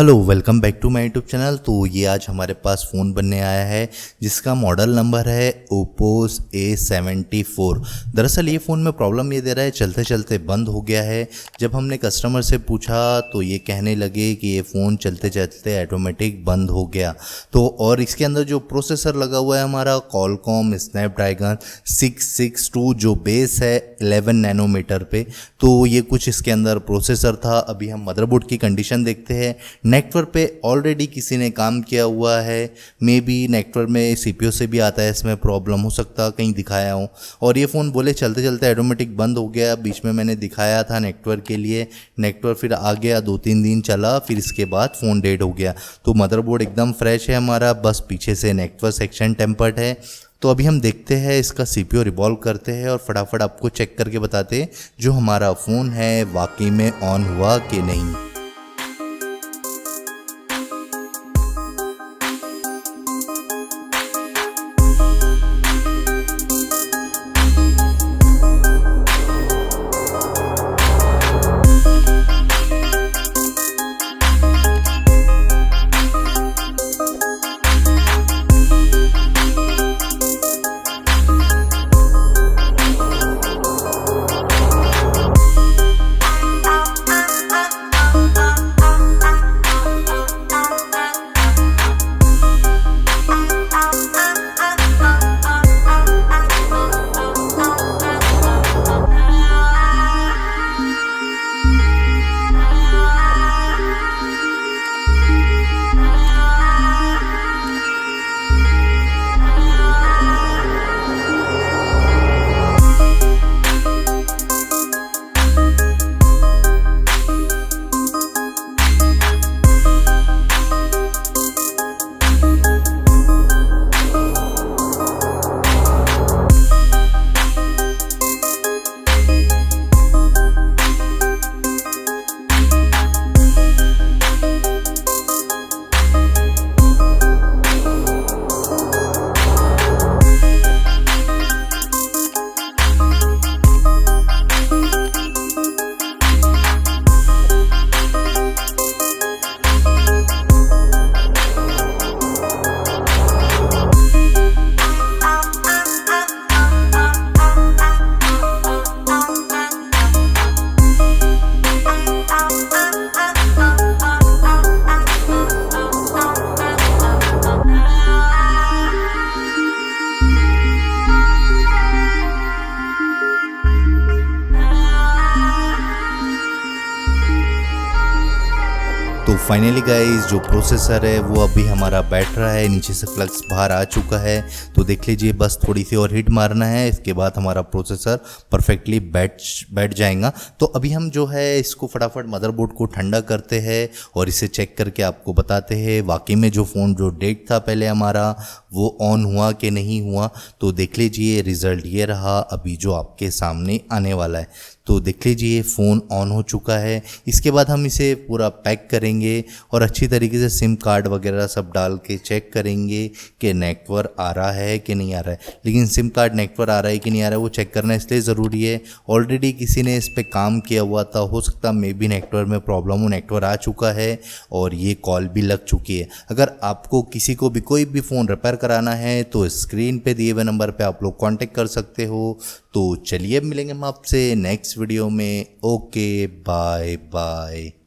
Hello welcome back to my YouTube channel. तो ये आज हमारे पास फ़ोन बनने आया है जिसका मॉडल नंबर है Oppo A74। दरअसल ये फ़ोन में प्रॉब्लम ये दे रहा है, चलते चलते बंद हो गया है। जब हमने कस्टमर से पूछा तो ये कहने लगे कि ये फ़ोन चलते चलते ऑटोमेटिक बंद हो गया। तो और इसके अंदर जो प्रोसेसर लगा हुआ है हमारा Qualcomm स्नैपड्रैगन 662 जो बेस है 11 नैनोमीटर पे, तो ये कुछ इसके अंदर प्रोसेसर था। अभी हम मदरबोर्ड की कंडीशन देखते हैं। नेटवर्क पे ऑलरेडी किसी ने काम किया हुआ है, मे बी नेटवर्क में सीपीयू से भी आता है, इसमें प्रॉब्लम हो सकता है, कहीं दिखाया हो। और ये फ़ोन बोले चलते चलते ऑटोमेटिक बंद हो गया। बीच में मैंने दिखाया था नेटवर्क के लिए, नेटवर्क फिर आ गया, 2-3 दिन चला, फिर इसके बाद फ़ोन डेड हो गया। तो मदरबोर्ड एकदम फ्रेश है हमारा, बस पीछे से नेटवर्क सेक्शन टेम्पर्ड है। तो अभी हम देखते हैं इसका सीपीयू रिवॉल्व करते हैं और फटाफट आपको चेक करके बताते हैं जो हमारा फ़ोन है वाकई में ऑन हुआ कि नहीं। तो फाइनली गाइस जो प्रोसेसर है वो अभी हमारा बैठ रहा है, नीचे से फ्लक्स बाहर आ चुका है। तो देख लीजिए, बस थोड़ी सी और हिट मारना है, इसके बाद हमारा प्रोसेसर परफेक्टली बैठ जाएगा। तो अभी हम जो है इसको फटाफट मदरबोर्ड को ठंडा करते हैं और इसे चेक करके आपको बताते हैं वाकई में जो फ़ोन जो डेट था पहले हमारा वो ऑन हुआ कि नहीं हुआ। तो देख लीजिए रिज़ल्ट ये रहा अभी जो आपके सामने आने वाला है। तो देख लीजिए फ़ोन ऑन हो चुका है। इसके बाद हम इसे पूरा पैक करेंगे और अच्छी तरीके से सिम कार्ड वगैरह सब डाल के चेक करेंगे कि नेटवर्क आ रहा है कि नहीं आ रहा है। लेकिन सिम कार्ड नेटवर्क आ रहा है कि नहीं आ रहा है वो चेक करना इसलिए ज़रूरी है, ऑलरेडी किसी ने इस पर काम किया हुआ था, हो सकता मे बी नेटवर्क में प्रॉब्लम हो, नेटवर्क आ चुका है और ये कॉल भी लग चुकी है। अगर आपको किसी को भी कोई भी फ़ोन रिपेयर कराना है तो स्क्रीन पे दिए हुए नंबर पे आप लोग कांटेक्ट कर सकते हो। तो चलिए अब मिलेंगे हम आपसे नेक्स्ट वीडियो में। Okay bye bye.